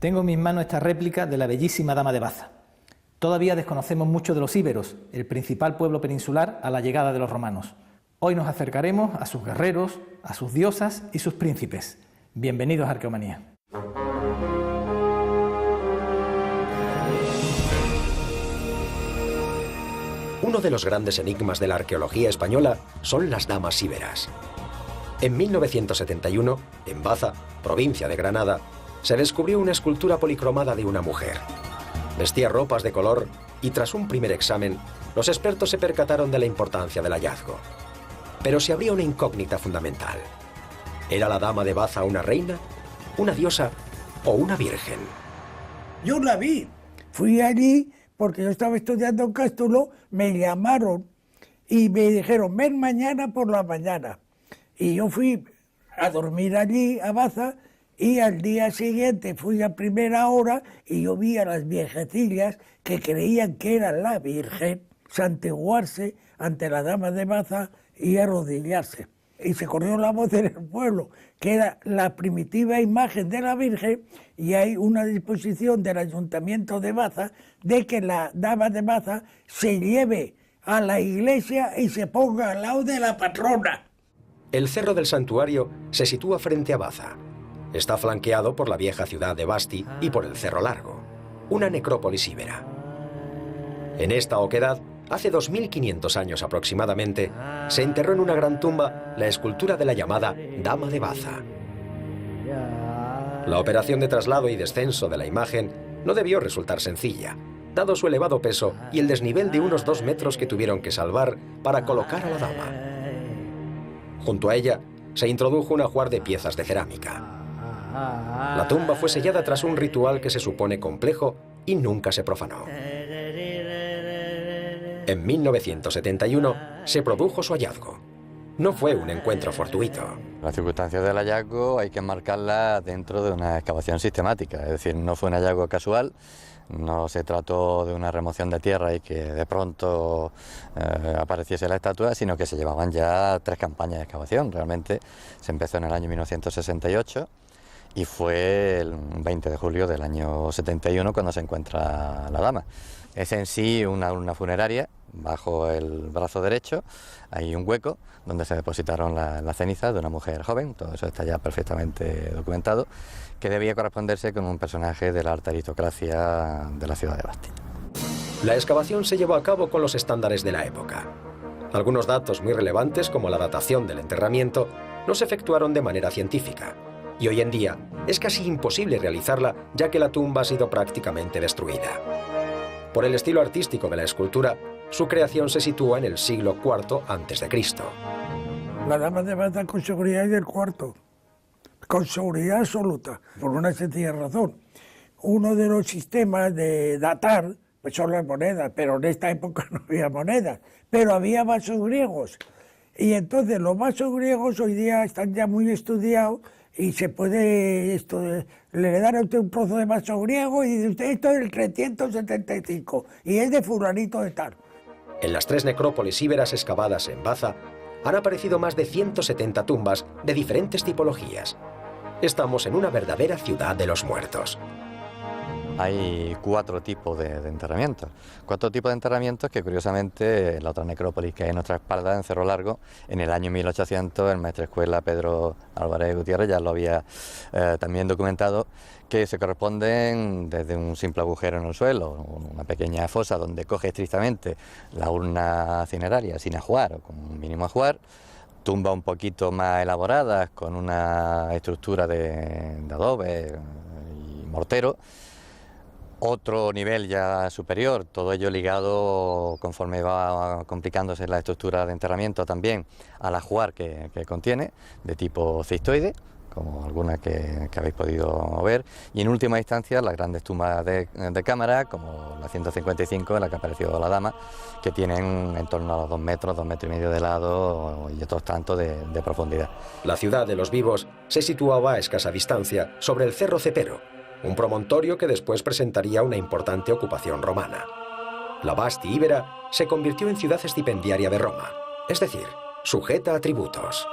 Tengo en mis manos esta réplica de la bellísima Dama de Baza. Todavía desconocemos mucho de los íberos, el principal pueblo peninsular a la llegada de los romanos. Hoy nos acercaremos a sus guerreros, a sus diosas y sus príncipes. Bienvenidos a Arqueomanía. Uno de los grandes enigmas de la arqueología española son las damas íberas. En 1971, en Baza, provincia de Granada, se descubrió una escultura policromada de una mujer. Vestía ropas de color y tras un primer examen, los expertos se percataron de la importancia del hallazgo. Pero se abría una incógnita fundamental. ¿Era la Dama de Baza una reina, una diosa o una virgen? Yo la vi. Fui allí porque yo estaba estudiando en Cástulo, me llamaron y me dijeron, ven mañana por la mañana. Y yo fui a dormir allí, a Baza, y al día siguiente fui a primera hora y yo vi a las viejecillas que creían que era la Virgen santiguarse ante la Dama de Baza y arrodillarse. Y se corrió la voz en el pueblo, que era la primitiva imagen de la Virgen, y hay una disposición del Ayuntamiento de Baza de que la Dama de Baza se lleve a la iglesia y se ponga al lado de la patrona. El Cerro del Santuario se sitúa frente a Baza. Está flanqueado por la vieja ciudad de Basti y por el Cerro Largo, una necrópolis íbera. En esta oquedad, hace 2500 años aproximadamente, se enterró en una gran tumba la escultura de la llamada Dama de Baza. La operación de traslado y descenso de la imagen no debió resultar sencilla, dado su elevado peso y el desnivel de unos 2 metros que tuvieron que salvar para colocar a la dama. Junto a ella se introdujo un ajuar de piezas de cerámica. La tumba fue sellada tras un ritual que se supone complejo y nunca se profanó. En 1971 se produjo su hallazgo. No fue un encuentro fortuito. Las circunstancias del hallazgo hay que marcarlas dentro de una excavación sistemática, es decir, no fue un hallazgo casual, no se trató de una remoción de tierra y que de pronto apareciese la estatua, sino que se llevaban ya 3 campañas de excavación. Realmente se empezó en el año 1968 y fue el 20 de julio del año 71 cuando se encuentra la dama. Es en sí una funeraria. Bajo el brazo derecho hay un hueco donde se depositaron las cenizas de una mujer joven, todo eso está ya perfectamente documentado, que debía corresponderse con un personaje de la alta aristocracia de la ciudad de Basti. La excavación se llevó a cabo con los estándares de la época. Algunos datos muy relevantes, como la datación del enterramiento, no se efectuaron de manera científica, y hoy en día es casi imposible realizarla ya que la tumba ha sido prácticamente destruida. Por el estilo artístico de la escultura, su creación se sitúa en el siglo IV a.C. La Dama de Baza con seguridad es del IV, con seguridad absoluta, por una sencilla razón. Uno de los sistemas de datar pues son las monedas, pero en esta época no había monedas, pero había vasos griegos. Y entonces los vasos griegos hoy día están ya muy estudiados y se puede le dan a usted un trozo de vaso griego y dice usted esto es el 375 y es de fulanito de tal. En las 3 necrópolis íberas excavadas en Baza han aparecido más de 170 tumbas de diferentes tipologías. Estamos en una verdadera ciudad de los muertos. Hay 4 tipos de enterramientos. 4 tipos de enterramientos que, curiosamente, la otra necrópolis que hay en nuestra espalda, en Cerro Largo, en el año 1800, el maestrescuela Pedro Álvarez Gutiérrez ya lo había también documentado, que se corresponden desde un simple agujero en el suelo, una pequeña fosa donde coge estrictamente la urna cineraria sin ajuar o con un mínimo ajuar, tumbas un poquito más elaboradas con una estructura de adobe y mortero, otro nivel ya superior, todo ello ligado, conforme va complicándose la estructura de enterramiento, también al ajuar que contiene, de tipo cistoide, como algunas que habéis podido ver, y en última instancia las grandes tumbas de cámara, como la 155 en la que apareció la dama, que tienen en torno a los 2 metros, 2 metros y medio de lado y otros tantos de profundidad. La ciudad de los vivos se situaba a escasa distancia sobre el Cerro Cepero, un promontorio que después presentaría una importante ocupación romana. La Basti íbera se convirtió en ciudad estipendiaria de Roma, es decir, sujeta a tributos.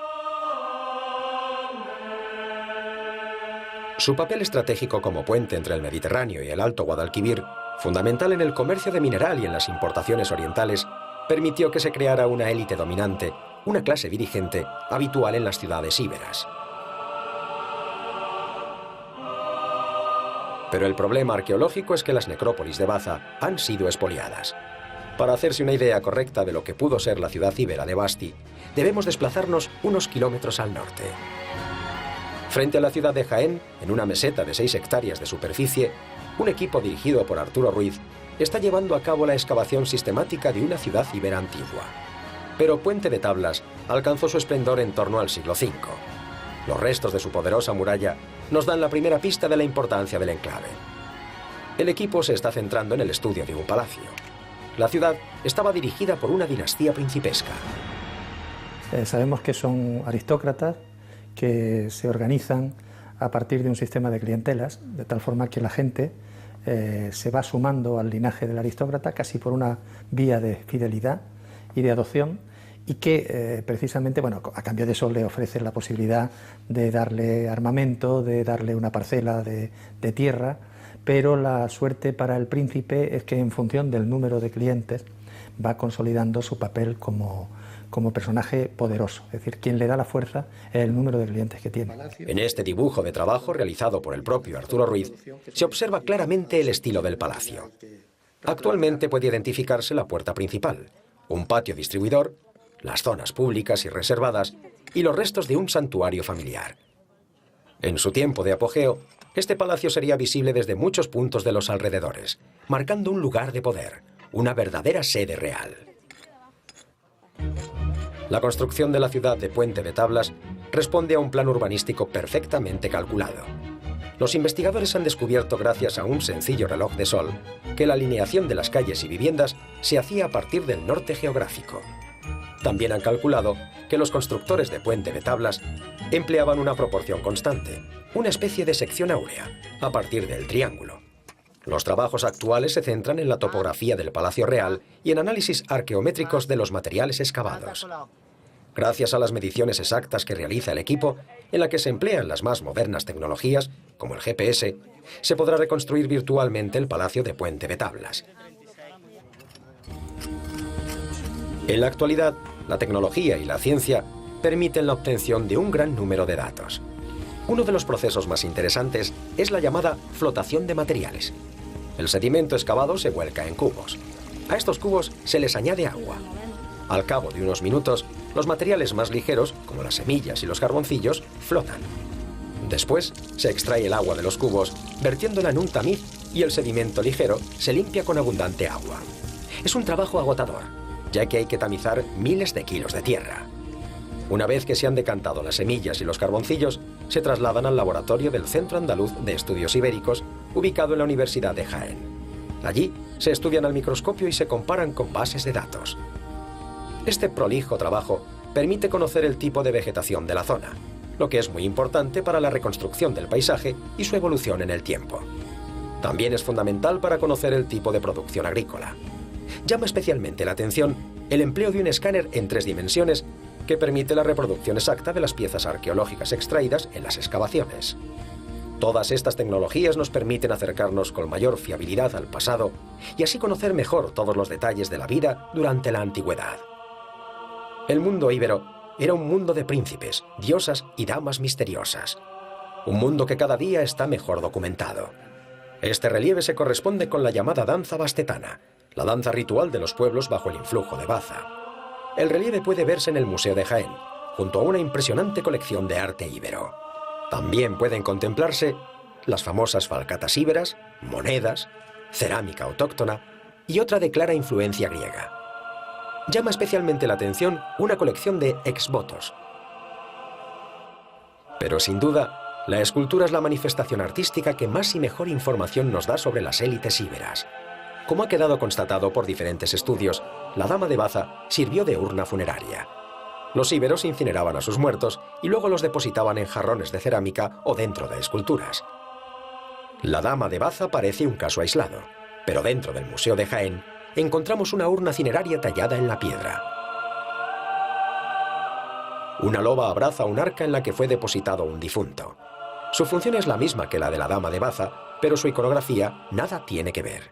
Su papel estratégico como puente entre el Mediterráneo y el Alto Guadalquivir, fundamental en el comercio de mineral y en las importaciones orientales, permitió que se creara una élite dominante, una clase dirigente habitual en las ciudades íberas. Pero el problema arqueológico es que las necrópolis de Baza han sido expoliadas. Para hacerse una idea correcta de lo que pudo ser la ciudad íbera de Basti, debemos desplazarnos unos kilómetros al norte. Frente a la ciudad de Jaén, en una meseta de 6 hectáreas de superficie, un equipo dirigido por Arturo Ruiz está llevando a cabo la excavación sistemática de una ciudad íbera antigua. Pero Puente de Tablas alcanzó su esplendor en torno al siglo V. Los restos de su poderosa muralla nos dan la primera pista de la importancia del enclave. El equipo se está centrando en el estudio de un palacio. La ciudad estaba dirigida por una dinastía principesca. Sabemos que son aristócratas que se organizan a partir de un sistema de clientelas, de tal forma que la gente se va sumando al linaje del aristócrata casi por una vía de fidelidad y de adopción, y que precisamente, bueno, a cambio de eso le ofrecen la posibilidad de darle armamento, de darle una parcela de tierra, pero la suerte para el príncipe es que en función del número de clientes va consolidando su papel como personaje poderoso. Es decir, quien le da la fuerza es el número de clientes que tiene. En este dibujo de trabajo realizado por el propio Arturo Ruiz, se observa claramente el estilo del palacio. Actualmente puede identificarse la puerta principal, un patio distribuidor, las zonas públicas y reservadas y los restos de un santuario familiar. En su tiempo de apogeo, este palacio sería visible desde muchos puntos de los alrededores, marcando un lugar de poder, una verdadera sede real. La construcción de la ciudad de Puente de Tablas responde a un plan urbanístico perfectamente calculado. Los investigadores han descubierto, gracias a un sencillo reloj de sol, que la alineación de las calles y viviendas se hacía a partir del norte geográfico. También han calculado que los constructores de Puente de Tablas empleaban una proporción constante, una especie de sección áurea, a partir del triángulo. Los trabajos actuales se centran en la topografía del Palacio Real y en análisis arqueométricos de los materiales excavados. Gracias a las mediciones exactas que realiza el equipo, en la que se emplean las más modernas tecnologías, como el GPS, se podrá reconstruir virtualmente el Palacio de Puente de Tablas. En la actualidad, la tecnología y la ciencia permiten la obtención de un gran número de datos. Uno de los procesos más interesantes es la llamada flotación de materiales. El sedimento excavado se vuelca en cubos. A estos cubos se les añade agua. Al cabo de unos minutos, los materiales más ligeros, como las semillas y los carboncillos, flotan. Después, se extrae el agua de los cubos, vertiéndola en un tamiz, y el sedimento ligero se limpia con abundante agua. Es un trabajo agotador, ya que hay que tamizar miles de kilos de tierra. Una vez que se han decantado las semillas y los carboncillos, se trasladan al laboratorio del Centro Andaluz de Estudios Ibéricos, ubicado en la Universidad de Jaén. Allí se estudian al microscopio y se comparan con bases de datos. Este prolijo trabajo permite conocer el tipo de vegetación de la zona, lo que es muy importante para la reconstrucción del paisaje y su evolución en el tiempo. También es fundamental para conocer el tipo de producción agrícola. Llama especialmente la atención el empleo de un escáner en 3 dimensiones que permite la reproducción exacta de las piezas arqueológicas extraídas en las excavaciones. Todas estas tecnologías nos permiten acercarnos con mayor fiabilidad al pasado y así conocer mejor todos los detalles de la vida durante la antigüedad. El mundo íbero era un mundo de príncipes, diosas y damas misteriosas. Un mundo que cada día está mejor documentado. Este relieve se corresponde con la llamada danza bastetana, la danza ritual de los pueblos bajo el influjo de Baza. El relieve puede verse en el Museo de Jaén, junto a una impresionante colección de arte íbero. También pueden contemplarse las famosas falcatas íberas, monedas, cerámica autóctona y otra de clara influencia griega. Llama especialmente la atención una colección de exvotos. Pero sin duda, la escultura es la manifestación artística que más y mejor información nos da sobre las élites íberas. Como ha quedado constatado por diferentes estudios, la dama de Baza sirvió de urna funeraria. Los íberos incineraban a sus muertos y luego los depositaban en jarrones de cerámica o dentro de esculturas. La dama de Baza parece un caso aislado, pero dentro del Museo de Jaén encontramos una urna cineraria tallada en la piedra. Una loba abraza un arca en la que fue depositado un difunto. Su función es la misma que la de la Dama de Baza, pero su iconografía nada tiene que ver.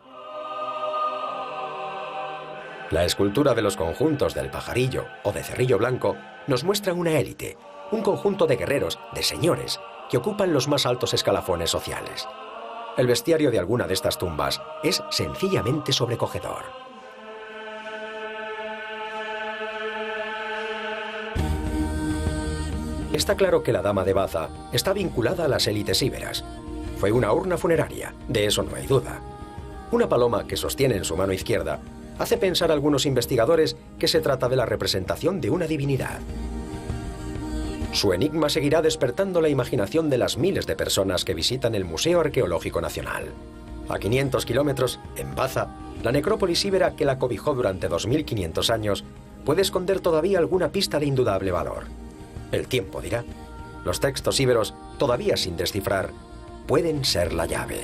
La escultura de los conjuntos del Pajarillo o de Cerrillo Blanco nos muestra una élite, un conjunto de guerreros, de señores, que ocupan los más altos escalafones sociales. El bestiario de alguna de estas tumbas es sencillamente sobrecogedor. Está claro que la Dama de Baza está vinculada a las élites íberas. Fue una urna funeraria, de eso no hay duda. Una paloma que sostiene en su mano izquierda hace pensar a algunos investigadores que se trata de la representación de una divinidad. Su enigma seguirá despertando la imaginación de las miles de personas que visitan el Museo Arqueológico Nacional. A 500 kilómetros, en Baza, la necrópolis íbera que la cobijó durante 2500 años puede esconder todavía alguna pista de indudable valor. El tiempo dirá. Los textos íberos, todavía sin descifrar, pueden ser la llave.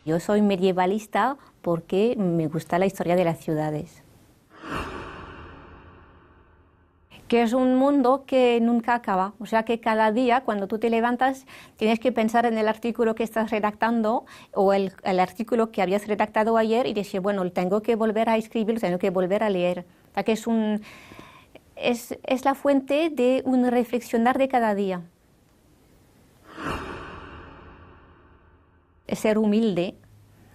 Yo soy medievalista porque me gusta la historia de las ciudades. Que es un mundo que nunca acaba, o sea que cada día cuando tú te levantas tienes que pensar en el artículo que estás redactando o el artículo que habías redactado ayer y decir, bueno, tengo que volver a escribir, tengo que volver a leer. O sea que es la fuente de un reflexionar de cada día. Ser humilde,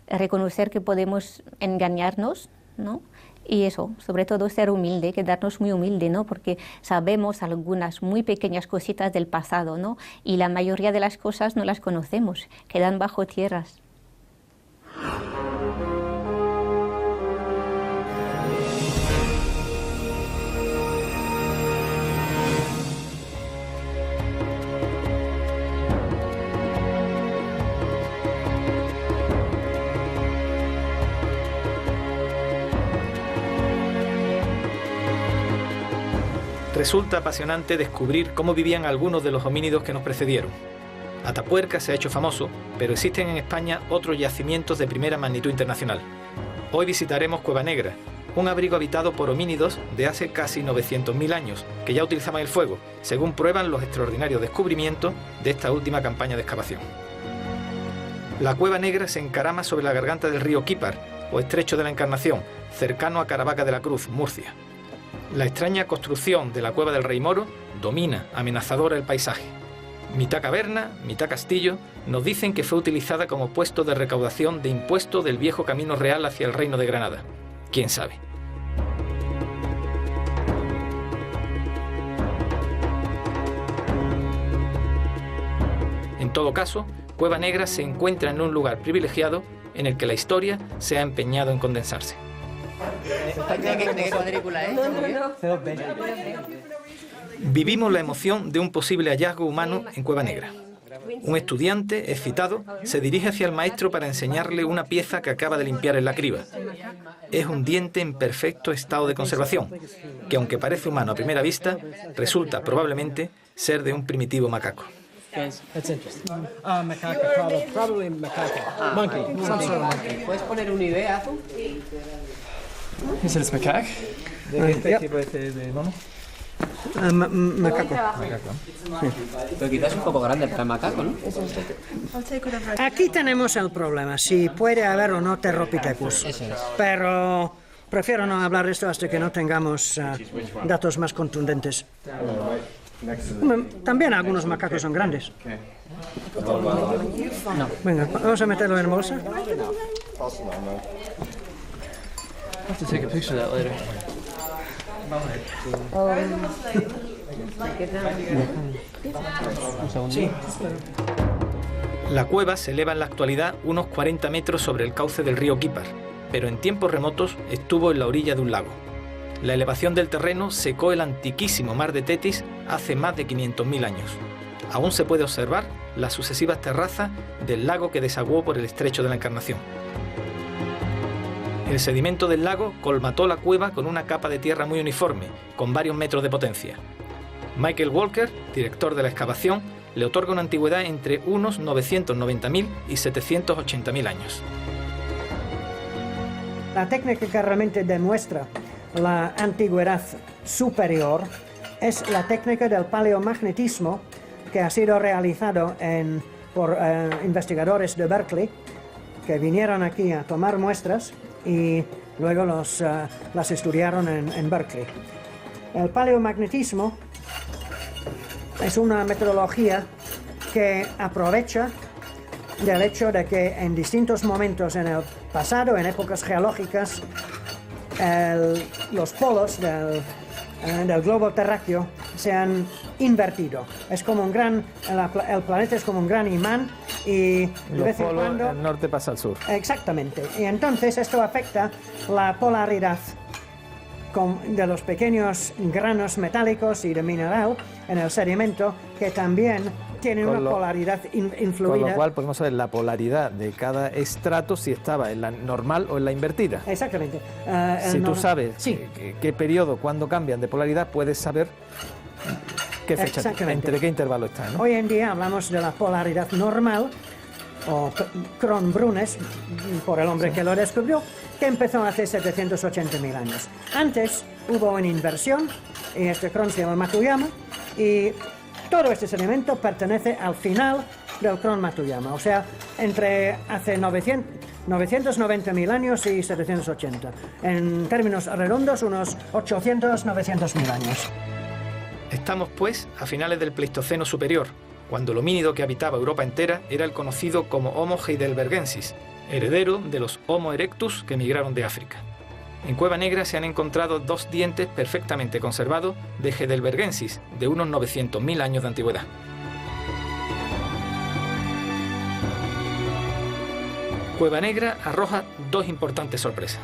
reconocer que podemos engañarnos, ¿no? Y eso, sobre todo ser humilde, quedarnos muy humilde, ¿no? Porque sabemos algunas muy pequeñas cositas del pasado, ¿no? Y la mayoría de las cosas no las conocemos, quedan bajo tierras. Resulta apasionante descubrir cómo vivían algunos de los homínidos que nos precedieron. Atapuerca se ha hecho famoso, pero existen en España otros yacimientos de primera magnitud internacional. Hoy visitaremos Cueva Negra, un abrigo habitado por homínidos de hace casi 900.000 años, que ya utilizaban el fuego, según prueban los extraordinarios descubrimientos de esta última campaña de excavación. La Cueva Negra se encarama sobre la garganta del río Quípar, o Estrecho de la Encarnación, cercano a Caravaca de la Cruz, Murcia. La extraña construcción de la Cueva del Rey Moro domina amenazadora el paisaje. Mitad caverna, mitad castillo, nos dicen que fue utilizada como puesto de recaudación de impuestos del viejo camino real hacia el Reino de Granada. ¿Quién sabe? En todo caso, Cueva Negra se encuentra en un lugar privilegiado en el que la historia se ha empeñado en condensarse. ¿De qué cuadrícula es? Vivimos la emoción de un posible hallazgo humano en Cueva Negra. Un estudiante, excitado, se dirige hacia el maestro para enseñarle una pieza que acaba de limpiar en la criba. Es un diente en perfecto estado de conservación, que aunque parece humano a primera vista, resulta probablemente ser de un primitivo macaco. Macaco, probably macaco. Monkey, some sort of monkey. ¿Puedes poner una idea, tú? ¿Es el macaco? ¿De qué tipo de mono? Macaco. Pero quizás es un poco grande para el macaco, ¿no? Aquí tenemos el problema, si puede haber o no Terropithecus. Pero prefiero no hablar de esto hasta que no tengamos datos más contundentes. También algunos macacos son grandes. No. Venga, vamos a meterlo en bolsa. I'll have to take a picture of that later. La cueva se eleva en la actualidad unos 40 metros sobre el cauce del río Quípar, pero en tiempos remotos estuvo en la orilla de un lago. La elevación del terreno secó el antiquísimo mar de Tetis hace más de 500.000 años. Aún se puede observar las sucesivas terrazas del lago que desaguó por el Estrecho de la Encarnación. El sedimento del lago colmató la cueva con una capa de tierra muy uniforme, con varios metros de potencia. Michael Walker, director de la excavación, le otorga una antigüedad entre unos 990.000 y 780.000 años. la técnica que realmente demuestra la antigüedad superior es la técnica del paleomagnetismo, que ha sido realizado por investigadores de Berkeley, que vinieron aquí a tomar muestras y luego las estudiaron en Berkeley. El paleomagnetismo es una metodología que aprovecha del hecho de que en distintos momentos en el pasado, en épocas geológicas, los polos del globo terráqueo se han invertido. Es como el planeta es como un gran imán y de vez en cuando... El norte pasa al sur. Exactamente. Y entonces esto afecta la polaridad de los pequeños granos metálicos y de mineral en el sedimento, que también tienen una polaridad influida. Con lo cual podemos saber la polaridad de cada estrato, si estaba en la normal o en la invertida. Exactamente. Si tú sabes qué periodo, cuándo cambian de polaridad, puedes saber qué fecha, entre qué intervalo está, ¿no? Hoy en día hablamos de la polaridad normal, o Kron-Brunes, por el hombre que lo descubrió, que empezó hace 780.000 años. Antes hubo una inversión, y este Kron se llama Matuyama, y todo este sedimento pertenece al final del Kron Matuyama, o sea, entre hace 990.000 años y 780. En términos redondos, unos 800-900.000 años. Estamos, pues, a finales del Pleistoceno superior, cuando el homínido que habitaba Europa entera era el conocido como Homo heidelbergensis, heredero de los Homo erectus que emigraron de África. En Cueva Negra se han encontrado 2 dientes perfectamente conservados de heidelbergensis, de unos 900.000 años de antigüedad. Cueva Negra arroja 2 importantes sorpresas.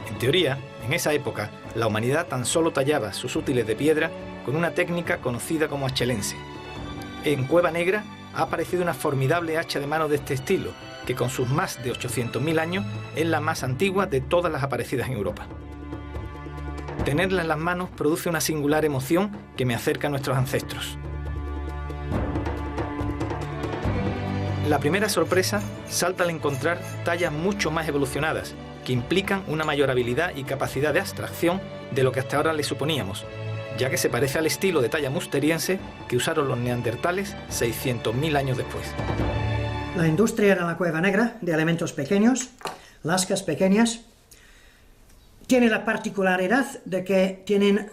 En teoría, en esa época, la humanidad tan solo tallaba sus útiles de piedra con una técnica conocida como achelense. En Cueva Negra ha aparecido una formidable hacha de mano de este estilo, que con sus más de 800.000 años es la más antigua de todas las aparecidas en Europa. Tenerla en las manos produce una singular emoción que me acerca a nuestros ancestros. La primera sorpresa salta al encontrar tallas mucho más evolucionadas, que implican una mayor habilidad y capacidad de abstracción de lo que hasta ahora le suponíamos, ya que se parece al estilo de talla musteriense que usaron los neandertales 600.000 años después. La industria de la Cueva Negra, de elementos pequeños, lascas pequeñas, tiene la particularidad de que tienen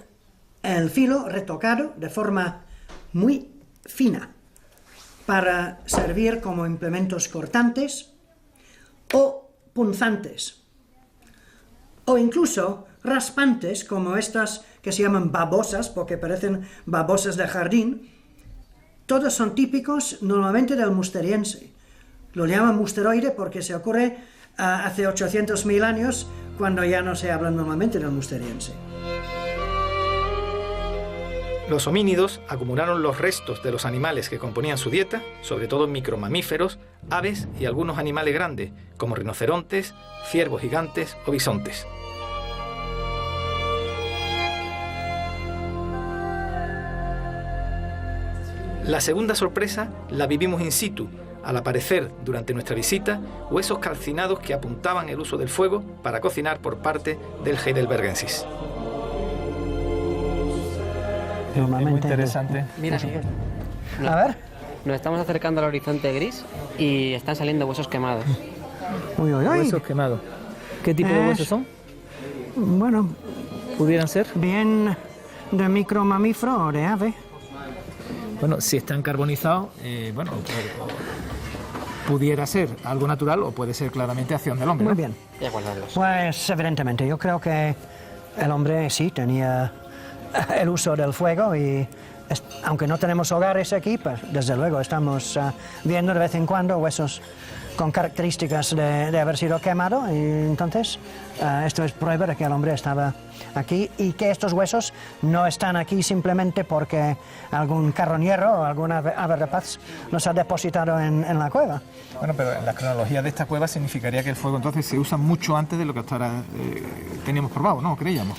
el filo retocado de forma muy fina para servir como implementos cortantes o punzantes, o incluso raspantes, como estas que se llaman babosas, porque parecen babosas de jardín. Todos son típicos normalmente del musteriense. Lo llaman musteroide porque se ocurre hace 800.000 años, cuando ya no se habla normalmente del musteriense. Los homínidos acumularon los restos de los animales que componían su dieta, sobre todo micromamíferos, aves y algunos animales grandes, como rinocerontes, ciervos gigantes o bisontes. La segunda sorpresa la vivimos in situ, al aparecer durante nuestra visita huesos calcinados que apuntaban el uso del fuego para cocinar por parte del heidelbergensis. Muy interesante. Mira, a ver. Nos estamos acercando al horizonte gris y están saliendo huesos quemados. Uy, uy, uy. Huesos quemados. ¿Qué tipo de huesos son? Bueno, ¿Pudieran ser? bien de micromamífero o de ave. Bueno, si están carbonizados, pudiera ser algo natural o puede ser claramente acción del hombre, ¿no? Muy bien. Y a guardarlos. Pues evidentemente, yo creo que el hombre sí tenía el uso del fuego y aunque no tenemos hogares aquí, pues desde luego estamos viendo de vez en cuando huesos con características de haber sido quemado, y entonces esto es prueba de que el hombre estaba aquí y que estos huesos no están aquí simplemente porque algún carroñero o alguna ave rapaz los ha depositado en la cueva. Bueno, pero en la cronología de esta cueva significaría que el fuego entonces se usa mucho antes de lo que hasta ahora teníamos probado, ¿no? Creíamos.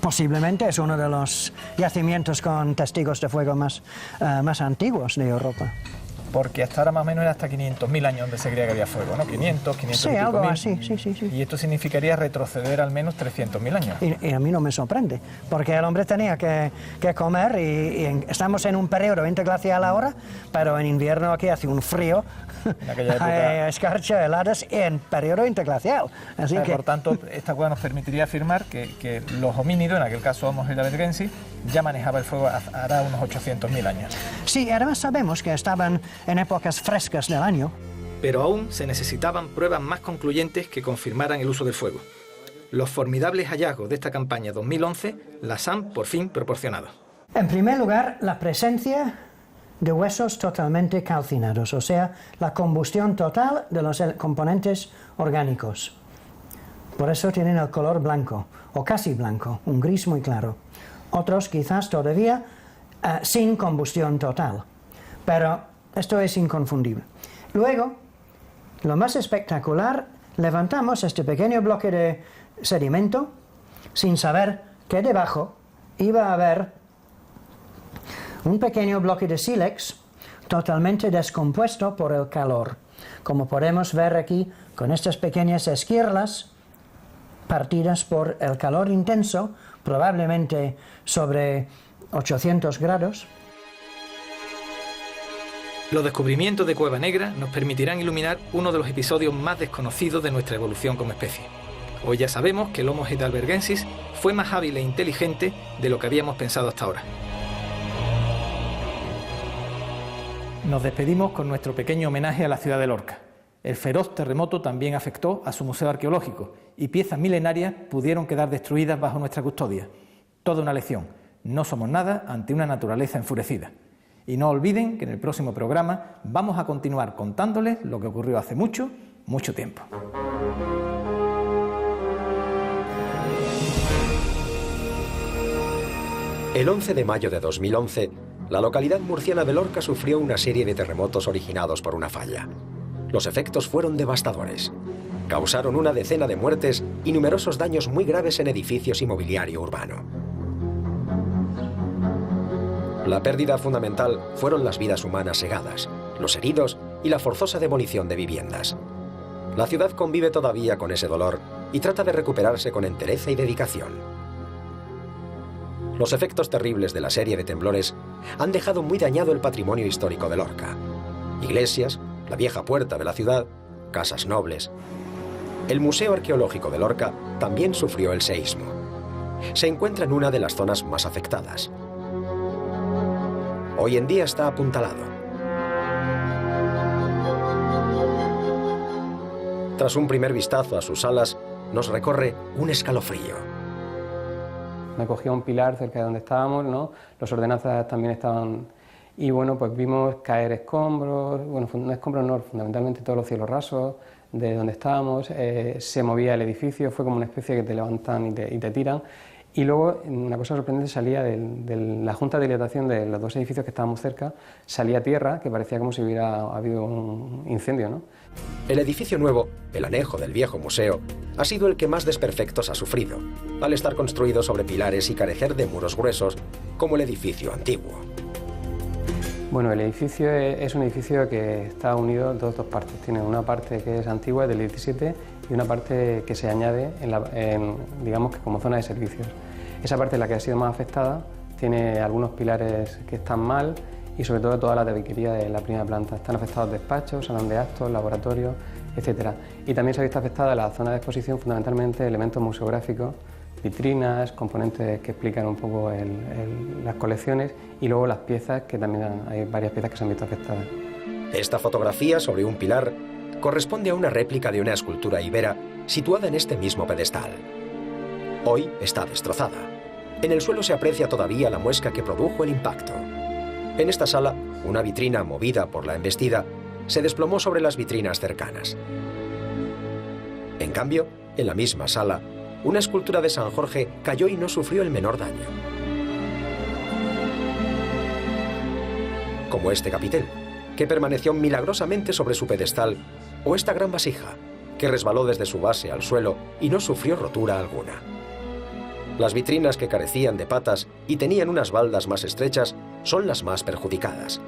Posiblemente es uno de los yacimientos con testigos de fuego más antiguos de Europa. Porque hasta ahora más o menos era hasta 500.000 años donde se creía que había fuego, ¿no? 500 y Sí, pico algo mil. así, sí. Y esto significaría retroceder al menos 300.000 años. Y a mí no me sorprende, porque el hombre tenía que comer estamos en un periodo interglacial ahora, pero en invierno aquí hace un frío, En aquella época. hay escarcha, heladas en periodo interglacial. Así que, Por tanto, esta cueva nos permitiría afirmar que los homínidos, en aquel caso Homo heidelbergensis, ya manejaba el fuego hará unos 800.000 años. sí, además sabemos que estaban en épocas frescas del año. Pero aún se necesitaban pruebas más concluyentes que confirmaran el uso del fuego. Los formidables hallazgos de esta campaña 2011 las han por fin proporcionado. En primer lugar, la presencia de huesos totalmente calcinados, o sea, la combustión total de los componentes orgánicos. Por eso tienen el color blanco, o casi blanco, un gris muy claro. Otros quizás todavía sin combustión total, pero esto es inconfundible. Luego, lo más espectacular, levantamos este pequeño bloque de sedimento sin saber que debajo iba a haber un pequeño bloque de sílex totalmente descompuesto por el calor. Como podemos ver aquí con estas pequeñas esquirlas partidas por el calor intenso, probablemente sobre 800 grados. Los descubrimientos de Cueva Negra nos permitirán iluminar uno de los episodios más desconocidos de nuestra evolución como especie. Hoy ya sabemos que el Homo heidelbergensis fue más hábil e inteligente de lo que habíamos pensado hasta ahora. Nos despedimos con nuestro pequeño homenaje a la ciudad de Lorca. El feroz terremoto también afectó a su museo arqueológico y piezas milenarias pudieron quedar destruidas bajo nuestra custodia. Toda una lección. No somos nada ante una naturaleza enfurecida. Y no olviden que en el próximo programa vamos a continuar contándoles lo que ocurrió hace mucho, mucho tiempo. El 11 de mayo de 2011, la localidad murciana de Lorca sufrió una serie de terremotos originados por una falla. Los efectos fueron devastadores. Causaron una decena de muertes y numerosos daños muy graves en edificios y mobiliario urbano. La pérdida fundamental fueron las vidas humanas segadas, los heridos y la forzosa demolición de viviendas. La ciudad convive todavía con ese dolor y trata de recuperarse con entereza y dedicación. Los efectos terribles de la serie de temblores han dejado muy dañado el patrimonio histórico de Lorca. Iglesias, la vieja puerta de la ciudad, casas nobles. El Museo Arqueológico de Lorca también sufrió el seísmo. Se encuentra en una de las zonas más afectadas. Hoy en día está apuntalado. Tras un primer vistazo a sus salas, nos recorre un escalofrío. Me cogía un pilar cerca de donde estábamos, ¿no? Los ordenanzas también estaban... Y bueno, pues vimos caer escombros, bueno, no escombros no, fundamentalmente todos los cielos rasos de donde estábamos, se movía el edificio, fue como una especie que te levantan y te tiran. Y luego, una cosa sorprendente, salía de la junta de dilatación de los dos edificios que estábamos cerca, salía tierra, que parecía como si hubiera habido un incendio, ¿no? El edificio nuevo, el anejo del viejo museo, ha sido el que más desperfectos ha sufrido, al estar construido sobre pilares y carecer de muros gruesos, como el edificio antiguo. Bueno, el edificio es un edificio que está unido en dos partes. Tiene una parte que es antigua, del 17, y una parte que se añade, digamos que como zona de servicios. Esa parte es la que ha sido más afectada, tiene algunos pilares que están mal y sobre todo toda la tabiquería de la primera planta. Están afectados despachos, salón de actos, laboratorios, etc. Y también se ha visto afectada la zona de exposición, fundamentalmente elementos museográficos, vitrinas, componentes que explican un poco las colecciones y luego las piezas, que también hay varias piezas que se han visto afectadas. Esta fotografía sobre un pilar corresponde a una réplica de una escultura ibera situada en este mismo pedestal. Hoy está destrozada. En el suelo se aprecia todavía la muesca que produjo el impacto. En esta sala, una vitrina movida por la embestida se desplomó sobre las vitrinas cercanas. En cambio, en la misma sala, una escultura de San Jorge cayó y no sufrió el menor daño. Como este capitel, que permaneció milagrosamente sobre su pedestal, o esta gran vasija, que resbaló desde su base al suelo y no sufrió rotura alguna. Las vitrinas que carecían de patas y tenían unas baldas más estrechas son las más perjudicadas.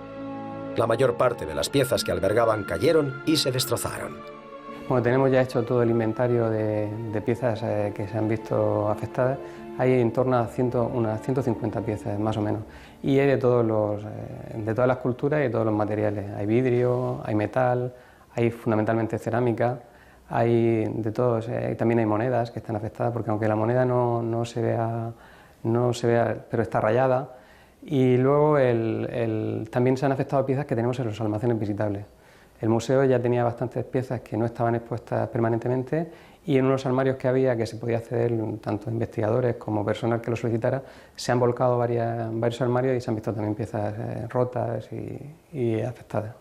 La mayor parte de las piezas que albergaban cayeron y se destrozaron. Bueno, tenemos ya hecho todo el inventario de piezas que se han visto afectadas. Hay en torno a unas 150 piezas, más o menos. Y hay de todas las culturas y de todos los materiales. Hay vidrio, hay metal, hay fundamentalmente cerámica, hay de todos. También hay monedas que están afectadas, porque aunque la moneda no se vea, pero está rayada. Y luego también se han afectado piezas que tenemos en los almacenes visitables. El museo ya tenía bastantes piezas que no estaban expuestas permanentemente, y en unos armarios que había, que se podía acceder tanto investigadores como personal que lo solicitara, se han volcado varios armarios y se han visto también piezas rotas y afectadas.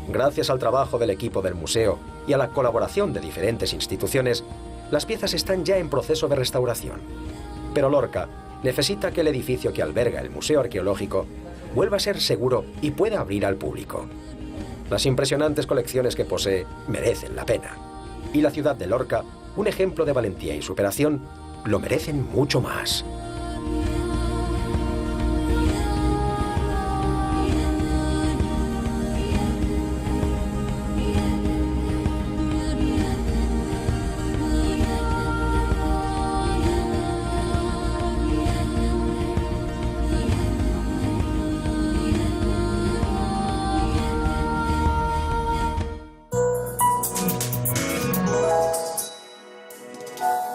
Gracias al trabajo del equipo del museo y a la colaboración de diferentes instituciones, las piezas están ya en proceso de restauración. Pero Lorca necesita que el edificio que alberga el Museo Arqueológico vuelva a ser seguro y pueda abrir al público. Las impresionantes colecciones que posee merecen la pena. Y la ciudad de Lorca, un ejemplo de valentía y superación, lo merecen mucho más.